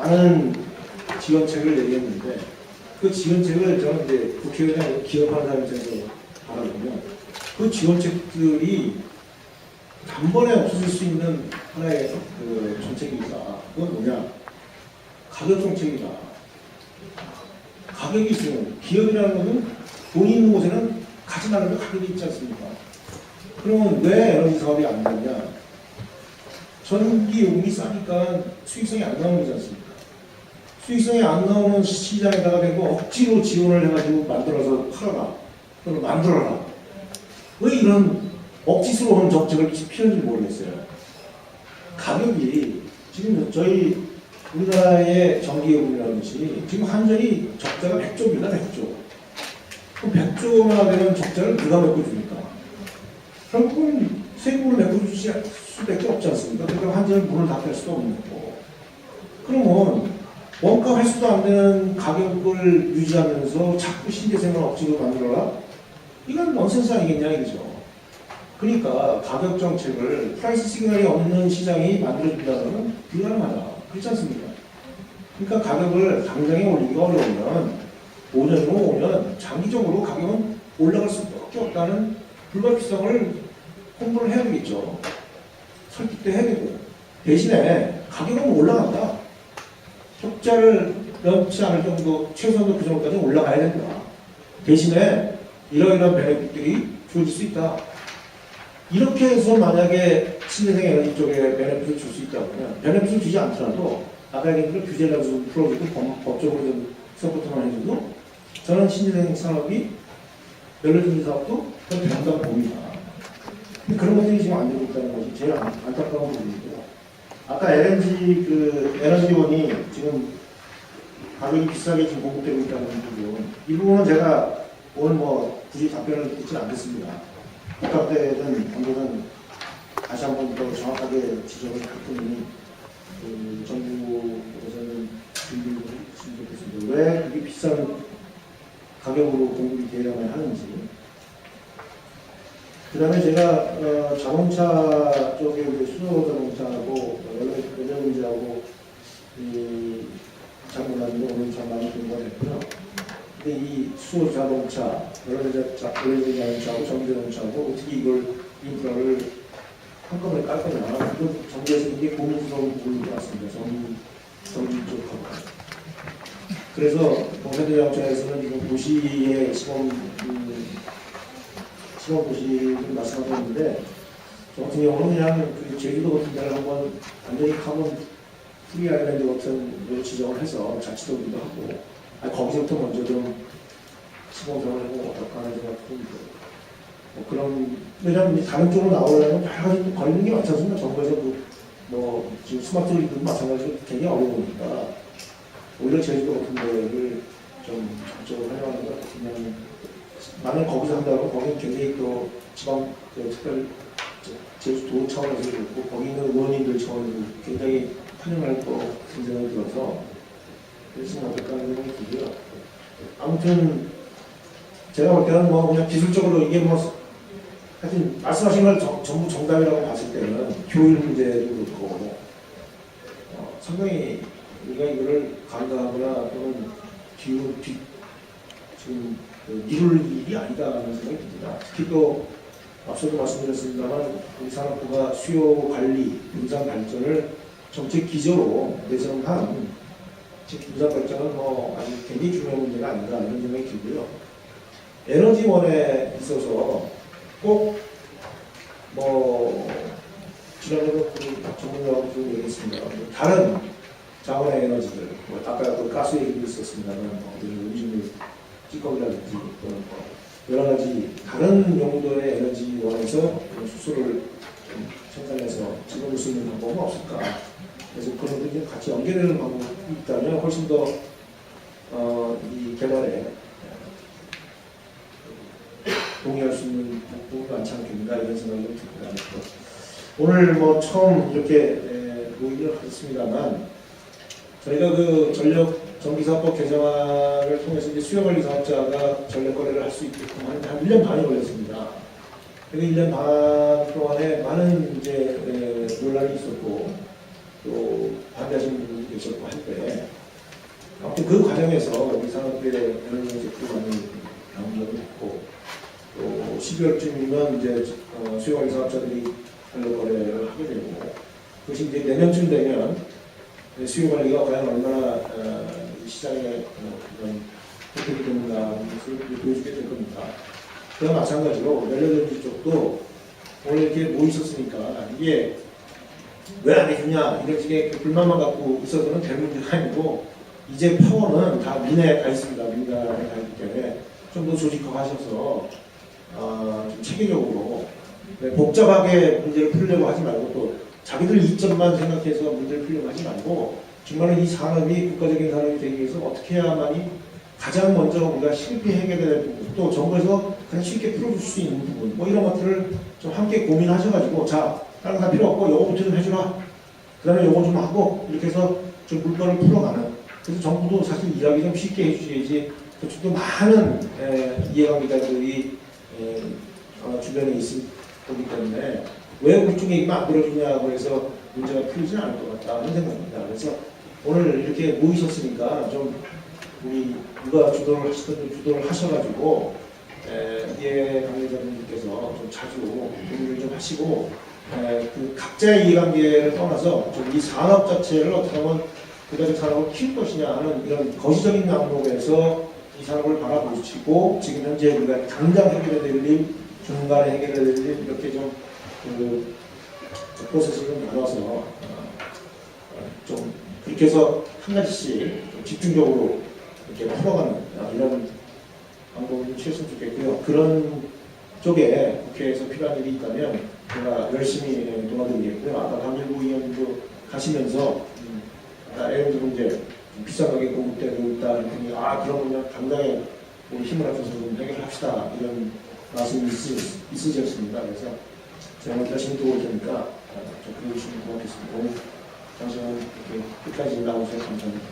많은 지원책을 내겠는데 그 지원책을 저는 이제 국회의원 기업하는 사람 입장에서 바라보면 그 지원책들이 단번에 없어질 수 있는 하나의 그 정책이다. 그건 뭐냐? 가격 정책이다. 가격이 있으면 기업이라는 것은 돈이 있는 곳에는 가지 말라는 가격이 있지 않습니까? 그러면 왜 에너지 사업이 안 되냐? 전기 요금이 싸니까 수익성이 안 나오는 거지 않습니까? 수익성이 안 나오는 시장에다가 대고 억지로 지원을 해가지고 만들어서 팔아라. 또는 만들어라. 왜 이런 억지스러운 정책을 피하는지 모르겠어요. 가격이 지금 저희 우리나라의 전기요금이라는 것이 지금 한전이 적자가 100조입니다. 100조. 그럼 100조나 되는 적자를 누가 메꿔줍니까? 결국은 세금으로 메꿔줄 수밖에 없지 않습니까? 그러니까 한전은 문을 닫을 수도 없는 거고. 그러면 원가 회수도 안 되는 가격을 유지하면서 자꾸 신재생을 억지로 만들어라? 이건 넌센스 아니겠냐 이거죠. 그러니까 가격 정책을 프라이스 시그널이 없는 시장이 만들어준다면 불가능하다. 그렇지 않습니까? 그러니까 가격을 당장에 올리기가 어려우면 5년이면 5년 장기적으로 가격은 올라갈 수밖에 없다는 불가피성을 홍보를 해야 되겠죠. 설득도 해야 되고 대신에 가격은 올라간다. 적자를 넘지 않을 정도 최소한도 그 정도까지 올라가야 된다. 대신에 이러이러한 베네핏들이 주어질 수 있다. 이렇게 해서 만약에 신재생 에너지 쪽에 베네핏을 줄 수 있다면 베네핏을 주지 않더라도 아까 얘기한 대로 규제를 좀 풀어주고 법적으로 좀 서포트만 해줘도 저는 신재생 산업이 연료전지 사업도 그런 된다고 봅니다. 근데 그런 것들이 지금 안 되고 있다는 것이 제일 안타까운 부분이고요. 아까 LNG 그 에너지원이 지금 가격이 비싸게 지금 공급되고 있다는 부분, 이 부분은 제가 오늘 뭐 굳이 답변을 듣지는 않겠습니다. 국감 때든 언제든 다시 한 번 더 정확하게 지적을 할 뿐이니 그 정부에서는 준비를 했으면 좋겠습니다. 왜 그게 비싼 가격으로 공급이 되어야만 하는지. 그 다음에 제가 자동차 쪽에 수소 자동차하고 연료 문제하고 잘 몰랐는데 오늘 참 많이 공부를 했고요. 근데 이 수소 자동차, 연료 자동차하고 전기 자동차하고 어떻게 이걸 인프라를 한꺼번에 깔 거냐. 이건 정부에서 이게 고민스러운 부분인 것 같습니다. 전기 쪽하고. 그래서 현대자동차에서는 지금 도시의 시범 도시를 말씀하고 있는데, 저 같은 경우는 그냥 그 제주도 같은 데를 한번 완전히 카본 프리 아일랜드 같은 걸 지정을 해서 자치도기도 하고, 거기서부터 먼저 좀 시범적으로 해보면 어떨까 하는 생각도 들고, 뭐 그런, 왜냐면 다른 쪽으로 나오려면 여러 가지 걸리는 게 많지 않습니까? 정부에서 뭐 지금 스마트 리그도 마찬가지로 굉장히 어려우니까, 오히려 제주도 같은 데를 좀 적극적으로 활용하는 것 같으면, 만약 거기서 한다면 거기는 굉장히 또 지방 특별 제주도 차원에서 그렇고 거기 있는 의원님들 차원에서 굉장히 환영할 거 생각이 들어서 그랬으면 어떨까 하는 생각이 들고요. 아무튼 제가 볼 때는 뭐 그냥 기술적으로 이게 뭐 하여튼 말씀하신 걸 전부 정답이라고 봤을 때는 효율 문제도 그렇고 상당히 우리가 이거를 간과하거나 또는 지금 이룰 일이 아니다라는 생각이 듭니다. 특히 또 앞서도 말씀드렸습니다만 우리 산업부가 수요 관리, 분산 발전을 정책 기조로 내세운 즉 분산 발전은 뭐 아주 굉장히 중요한 문제가 아닌가 이런 생각이 들고요. 에너지원에 있어서 꼭 뭐 지난번에도 전문가하고 좀 얘기했습니다. 다른 자원의 에너지들, 뭐 아까 또 가스 얘기도 있었습니다만 음식물 찌꺼기라든지 또는 여러 가지 다른 용도의 에너지원에서 수소를 좀 생산해서 집어넣을 수 있는 방법은 없을까? 그래서 그런 것들이 같이 연계되는 방법이 있다면 훨씬 더 이 개발에 동의할 수 있는 부분이 많지 않겠는가 이런 생각이 듭니다. 오늘 뭐 처음 이렇게 모의를 하겠습니다만 저희가 그 전기사업법 개정안을 통해서 이제 수요관리 사업자가 전력 거래를 할 수 있게끔 한 1년 반이 걸렸습니다. 그 1년 반 동안에 많은 이제 논란이 있었고 또 반대하시는 분들이 계셨고 할 때, 아무튼 그 과정에서 우리 산업계에 여러 정책도 많이 나온 적이 있고, 또 12월쯤이면 이제 수요관리 사업자들이 전력 거래를 하게 되고, 그것이 이제 내년쯤 되면 수요관리가 과연 얼마나 이 시장에 그런 혜택이 됩니다. 그것을 보여주게 될 겁니다. 그와 마찬가지로 연료전지 쪽도 오늘 이렇게 모이셨으니까 이게 왜 안 해주냐 이런 식의 불만만 갖고 있어서는 될 문제가 아니고, 이제 파워는 다 민에 가 있습니다. 민간에 가 있기 때문에 좀 더 조직화하셔서 좀 체계적으로 복잡하게 문제를 풀려고 하지 말고, 또 자기들 이점만 생각해서 문제를 풀려고 하지 말고, 정말로 이 산업이 국가적인 산업이 되기 위해서 어떻게 해야만이 가장 먼저 우리가 쉽게 해결될 부분, 또 정부에서 가장 쉽게 풀어줄 수 있는 부분, 뭐 이런 것들을 좀 함께 고민하셔가지고, 자, 다른 거 다 필요 없고 요거부터 좀 해주라, 그 다음에 요거 좀 하고, 이렇게 해서 좀 물건을 풀어가는. 그래서 정부도 사실 이야기 좀 쉽게 해주셔야지, 그쪽도 많은 이해관계자들이 주변에 있을 거기 때문에 왜 우리 쪽에 이거 안 들어주냐고 해서 문제가 풀리지 않을 것 같다는 생각입니다. 그래서 오늘 이렇게 모이셨으니까 좀 우리 누가 주도를 하시든 좀 주도를 하셔가지고 이해관계자분들께서 좀 자주 논의를 좀 하시고, 그 각자의 이해관계를 떠나서 좀 이 산업 자체를 어떻게 하면 국가적 산업을 키울 것이냐 하는 이런 거시적인 양목에서 이 산업을 바라보시고, 지금 현재 우리가 당장 해결해야 될 일, 중간에 해결해야 될 일, 이렇게 좀 그 프로세스를 나눠서 좀 그렇게 해서 한 가지씩 좀 집중적으로 이렇게 풀어가는 이런 방법을 취했으면 좋겠고요. 그런 쪽에 국회에서 필요한 일이 있다면 제가 열심히 도와드리겠고요. 아까 강일구 의원님도 가시면서 예를 들어 이제 비싼 가격에 공급되고 있다 했더니, 그러면 당장에 우리 힘을 합쳐서 좀 해결합시다, 이런 말씀이 있으셨습니다. 그래서 제가 열심히 도울 테니까 좀 그러시면 고맙겠습니다. 오늘 당신은 이렇게 끝까지 나오셔서 감사합니다.